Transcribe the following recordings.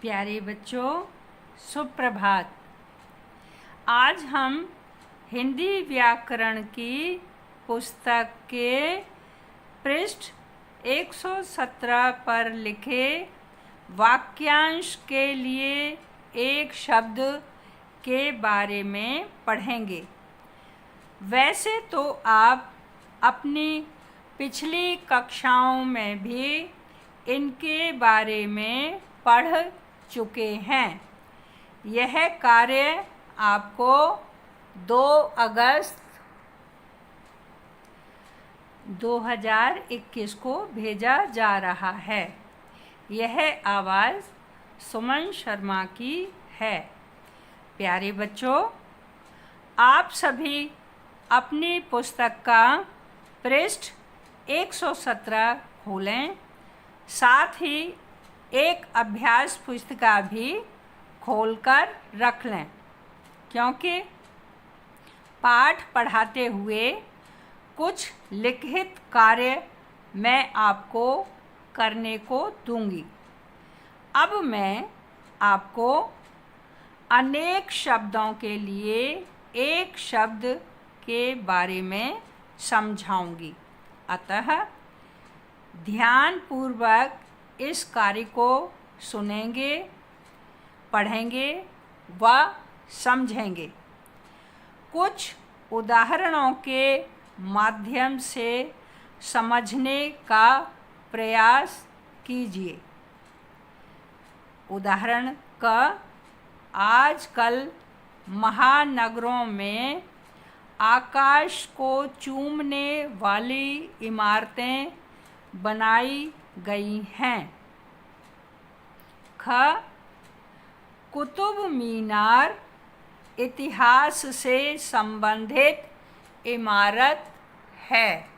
प्यारे बच्चों, सुप्रभात। आज हम हिंदी व्याकरण की पुस्तक के पृष्ठ 117 पर लिखे वाक्यांश के लिए एक शब्द के बारे में पढ़ेंगे। वैसे तो आप अपनी पिछली कक्षाओं में भी इनके बारे में पढ़ चुके हैं। यह कार्य आपको 2 अगस्त 2021 को भेजा जा रहा है। यह आवाज़ सुमन शर्मा की है। प्यारे बच्चों, आप सभी अपनी पुस्तक का पृष्ठ 117 खोलें। साथ ही एक अभ्यास पुस्तिका भी खोलकर रख लें, क्योंकि पाठ पढ़ाते हुए कुछ लिखित कार्य मैं आपको करने को दूंगी। अब मैं आपको अनेक शब्दों के लिए एक शब्द के बारे में समझाऊंगी। अतः ध्यानपूर्वक इस कार्य को सुनेंगे, पढ़ेंगे व समझेंगे। कुछ उदाहरणों के माध्यम से समझने का प्रयास कीजिए। उदाहरण क, आजकल महानगरों में आकाश को चूमने वाली इमारतें बनाई गई हैं। ख, कुतुब मीनार इतिहास से संबंधित इमारत है।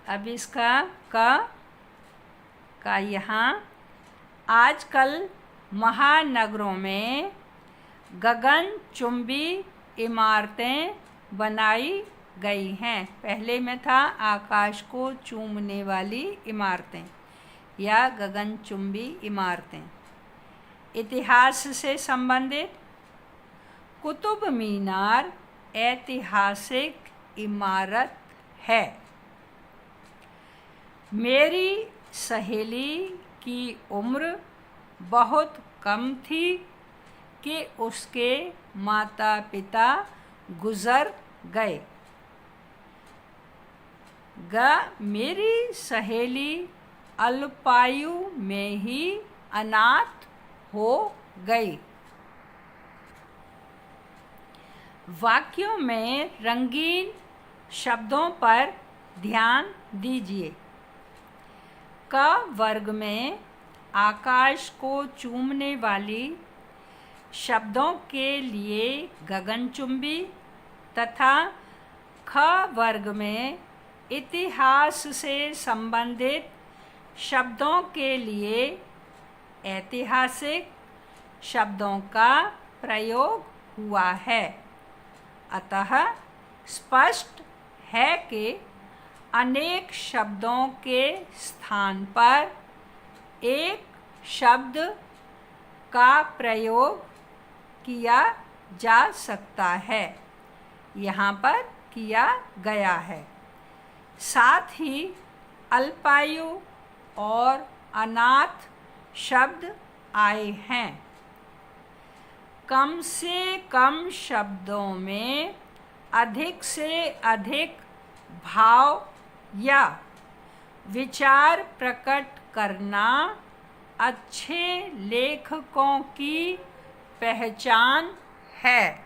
अब इसका का यहाँ आजकल महानगरों में गगनचुंबी इमारतें बनाई गई हैं। पहले में था आकाश को चूमने वाली इमारतें या गगनचुंबी इमारतें। इतिहास से संबंधित, कुतुब मीनार ऐतिहासिक इमारत है। मेरी सहेली की उम्र बहुत कम थी कि उसके माता पिता गुजर गए। मेरी सहेली अल्पायु में ही अनाथ हो गई। वाक्यों में रंगीन शब्दों पर ध्यान दीजिए। क वर्ग में आकाश को चूमने वाली शब्दों के लिए गगनचुंबी तथा ख वर्ग में इतिहास से संबंधित शब्दों के लिए ऐतिहासिक शब्दों का प्रयोग हुआ है। अतः स्पष्ट है कि अनेक शब्दों के स्थान पर एक शब्द का प्रयोग किया जा सकता है। यहाँ पर किया गया है। साथ ही अल्पायु और अनाथ शब्द आए हैं। कम से कम शब्दों में अधिक से अधिक भाव या विचार प्रकट करना अच्छे लेखकों की पहचान है।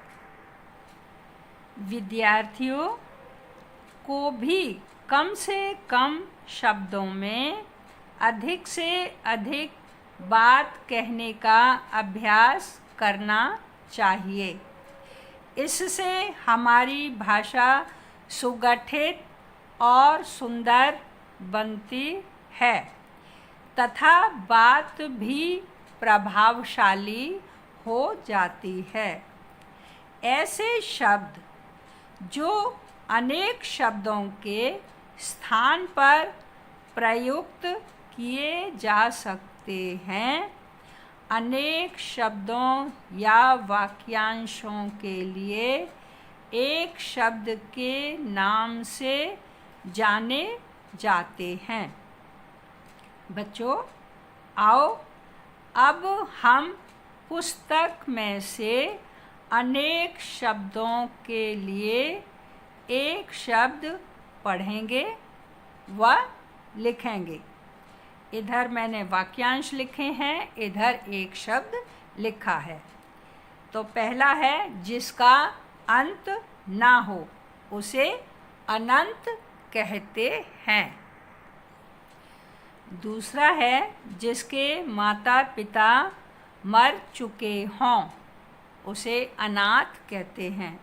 विद्यार्थियों को भी कम से कम शब्दों में अधिक से अधिक बात कहने का अभ्यास करना चाहिए। इससे हमारी भाषा सुगठित और सुंदर बनती है तथा बात भी प्रभावशाली हो जाती है। ऐसे शब्द जो अनेक शब्दों के स्थान पर प्रयुक्त किए जा सकते हैं, अनेक शब्दों या वाक्यांशों के लिए एक शब्द के नाम से जाने जाते हैं। बच्चों, आओ अब हम पुस्तक में से अनेक शब्दों के लिए एक शब्द पढ़ेंगे व लिखेंगे। इधर मैंने वाक्यांश लिखे हैं, इधर एक शब्द लिखा है। तो पहला है जिसका अंत ना हो, उसे अनंत कहते हैं। दूसरा है जिसके माता पिता मर चुके हों, उसे अनाथ कहते हैं।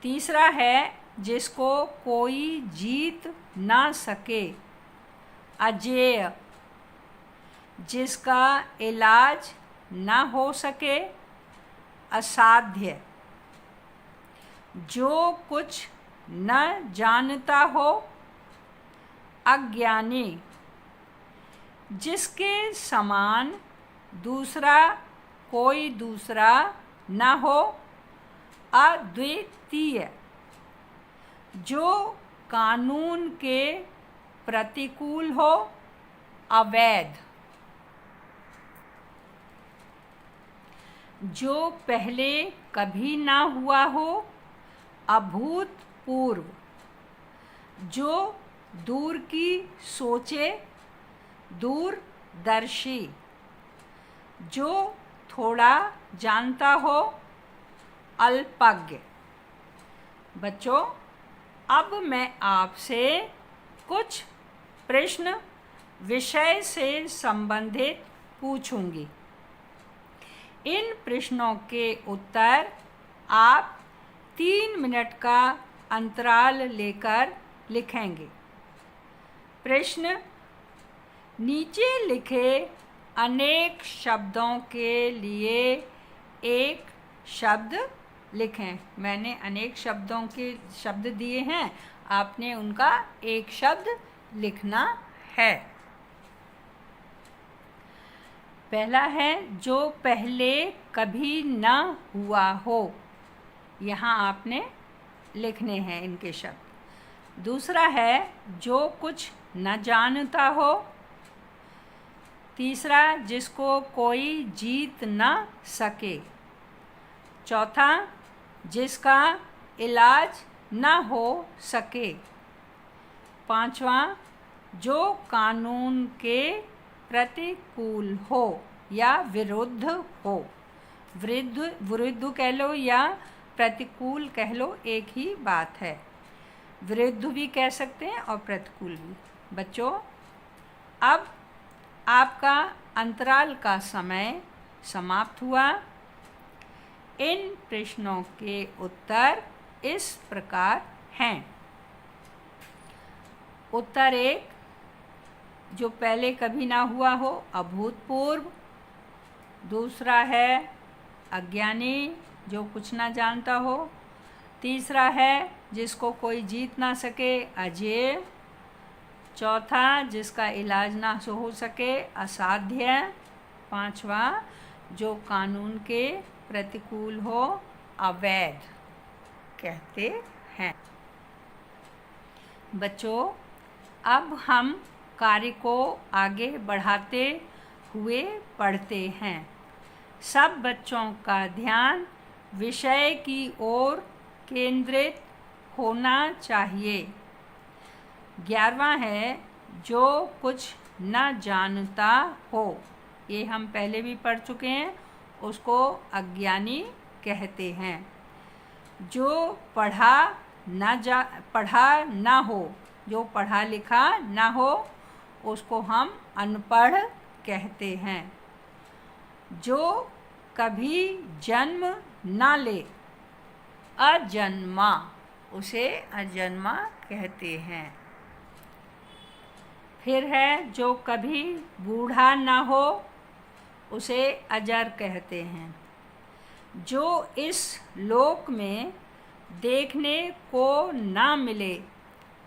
तीसरा है जिसको कोई जीत ना सके, अजेय। जिसका इलाज ना हो सके, असाध्य। जो कुछ न जानता हो, अज्ञानी। जिसके समान दूसरा कोई दूसरा न हो, अद्वितीय। जो कानून के प्रतिकूल हो, अवैध। जो पहले कभी ना हुआ हो, अभूतपूर्व। जो दूर की सोचे, दूरदर्शी। जो थोड़ा जानता हो, अल्पज्ञ। बच्चों, अब मैं आपसे कुछ प्रश्न विषय से संबंधित पूछूंगी। इन प्रश्नों के उत्तर आप 3 मिनट का अंतराल लेकर लिखेंगे। प्रश्न: नीचे लिखे अनेक शब्दों के लिए एक शब्द लिखें। मैंने अनेक शब्दों के शब्द दिए हैं, आपने उनका एक शब्द लिखना है। पहला है जो पहले कभी न हुआ हो, यहाँ आपने लिखने हैं इनके शब्द। दूसरा है जो कुछ न जानता हो। तीसरा जिसको कोई जीत न सके। चौथा जिसका इलाज न हो सके। पांचवा जो कानून के प्रतिकूल हो या विरुद्ध हो। विरुद्ध कह लो या प्रतिकूल कह लो, एक ही बात है। विरुद्ध भी कह सकते हैं और प्रतिकूल भी। बच्चों, अब आपका अंतराल का समय समाप्त हुआ। इन प्रश्नों के उत्तर इस प्रकार हैं। उत्तर 1, जो पहले कभी ना हुआ हो, अभूतपूर्व। दूसरा है अज्ञानी, जो कुछ ना जानता हो। तीसरा है जिसको कोई जीत ना सके, अजेय। चौथा जिसका इलाज ना हो सके, असाध्य। पांचवा जो कानून के प्रतिकूल हो, अवैध कहते हैं। बच्चों, अब हम कार्य को आगे बढ़ाते हुए पढ़ते हैं। सब बच्चों का ध्यान विषय की ओर केंद्रित होना चाहिए। 11वां है जो कुछ न जानता हो। ये हम पहले भी पढ़ चुके हैं, उसको अज्ञानी कहते हैं। जो पढ़ा ना हो, जो पढ़ा लिखा ना हो, उसको हम अनपढ़ कहते हैं। जो कभी जन्म ना ले, अजन्मा, उसे अजन्मा कहते हैं। फिर है जो कभी बूढ़ा ना हो, उसे अजर कहते हैं। जो इस लोक में देखने को ना मिले,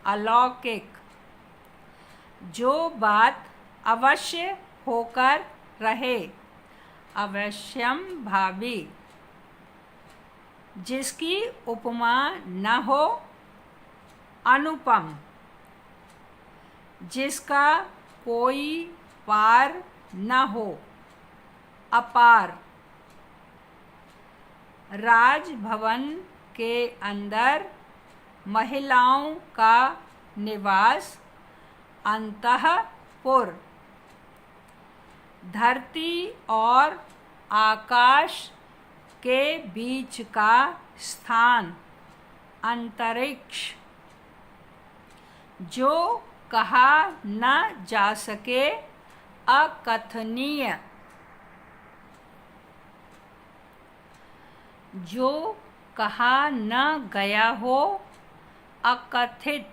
अलौकिक। जो बात अवश्य होकर रहे, अवश्यम भावी। जिसकी उपमा न हो, अनुपम। जिसका कोई पार न हो, अपार। राजभवन के अंदर महिलाओं का निवास, अंतःपुर। धरती और आकाश के बीच का स्थान, अंतरिक्ष। जो कहा न जा सके, अकथनीय। जो कहा न गया हो, अकथित।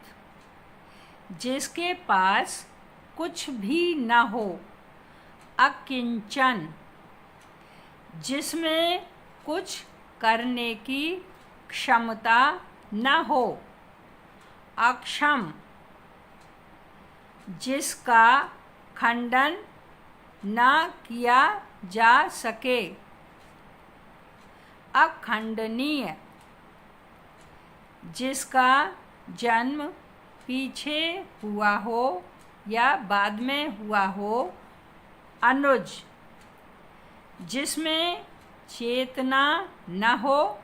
जिसके पास कुछ भी न हो, अकिंचन। जिसमें कुछ करने की क्षमता न हो, अक्षम। जिसका खंडन न किया जा सके, अखंडनीय। जिसका जन्म पीछे हुआ हो या बाद में हुआ हो, अनुज। जिसमें चेतना न हो,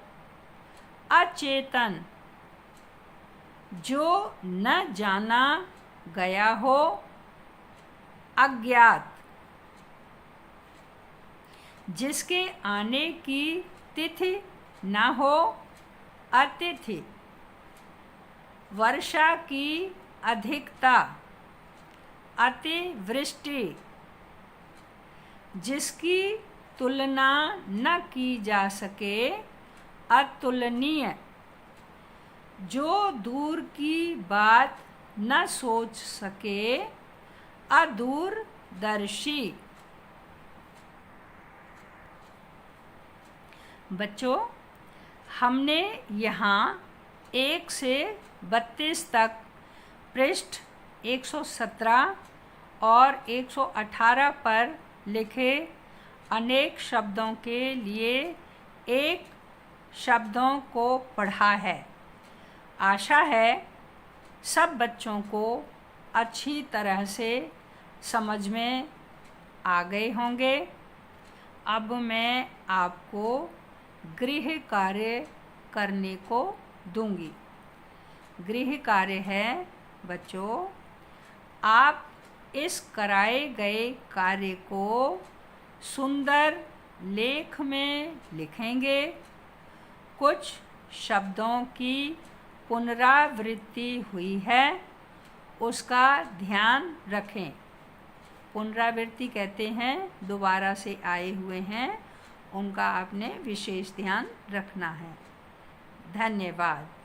अचेतन। जो न जाना गया हो, अज्ञात। जिसके आने की तिथि न हो, अतिथि। वर्षा की अधिकता, अतिवृष्टि। जिसकी तुलना न की जा सके, अतुलनीय। जो दूर की बात न सोच सके, अदूरदर्शी। बच्चों, हमने यहाँ 1 से 32 तक पृष्ठ 117 और 118 पर लिखे अनेक शब्दों के लिए एक शब्दों को पढ़ा है। आशा है सब बच्चों को अच्छी तरह से समझ में आ गए होंगे। अब मैं आपको गृह कार्य करने को दूंगी। गृह कार्य है बच्चों, आप इस कराए गए कार्य को सुंदर लेख में लिखेंगे। कुछ शब्दों की पुनरावृत्ति हुई है, उसका ध्यान रखें। पुनरावृत्ति कहते हैं दोबारा से आए हुए हैं, उनका आपने विशेष ध्यान रखना है। धन्यवाद।